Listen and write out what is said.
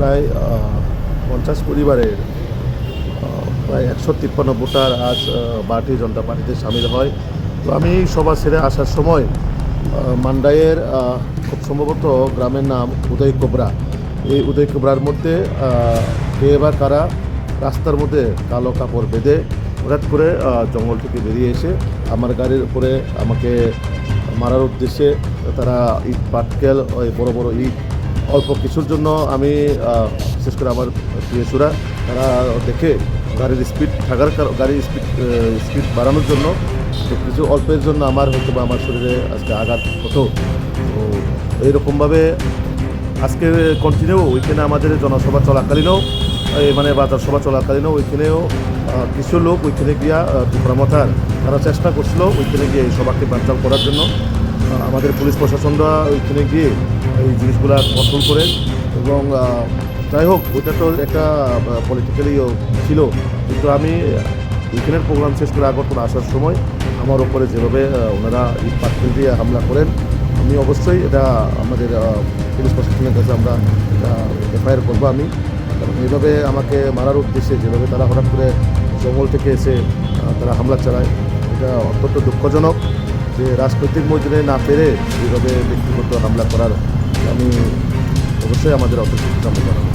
প্রায় 50 পরিবারের প্রায় 153 ভোটার আজ ভারতীয় জনতা পার্টিতে সামিল হয়। তো আমি সভা ছেড়ে আসার সময় মান্ডাইয়ের খুব সম্ভবত গ্রামের নাম উদয় কোবরা। এই উদয় কোবরার মধ্যে কে বা কারা রাস্তার মধ্যে কালো কাপড় বেঁধে হঠাৎ করে জঙ্গল থেকে বেরিয়ে এসে আমার গাড়ির উপরে আমাকে মারার উদ্দেশ্যে তারা ইট পাটকেল ওই বড় বড় ইট অল্প কিছুর জন্য আমি বিশেষ করে আমার প্রিয়সুরা তারা দেখে গাড়ির স্পিড বাড়ানোর জন্য কিছু অল্পের জন্য আমার হয়তো বা আমার শরীরে আজকে আঘাত হতো। তো এইরকমভাবে আজকে কন্টিনিউ ওইখানে আমাদের জনসভা চলাকালীনও মানে বাজার সভা চলাকালীনও ওইখানেও কিছু লোক ওইখানে গিয়া টুকরামাথার তারা চেষ্টা করছিল ওইখানে গিয়ে এই সভাকে বানচাল করার জন্য। আমাদের পুলিশ প্রশাসনরা ওইখানে গিয়ে এই জিনিসগুলো কন্ট্রোল করে এবং যাই হোক ওইটা তো একটা পলিটিক্যালিও ছিল, কিন্তু আমি ওইখানের প্রোগ্রাম শেষ করে আগরতলা আসার সময় আমার ওপরে যেভাবে ওনারা ইট পাটকেল দিয়ে হামলা করেন আমি অবশ্যই এটা আমাদের পুলিশ প্রশাসনের কাছে আমরা এফআইআর করবো। আমি কারণ এইভাবে আমাকে মারার উদ্দেশ্যে যেভাবে তারা হঠাৎ করে জঙ্গল থেকে এসে তারা হামলা চালায় এটা অত্যন্ত দুঃখজনক যে রাজনৈতিক ময়দানে না পেরে এইভাবে ব্যক্তিগত হামলা করার আমি অবশ্যই আমাদের অত্যন্ত জানাবো।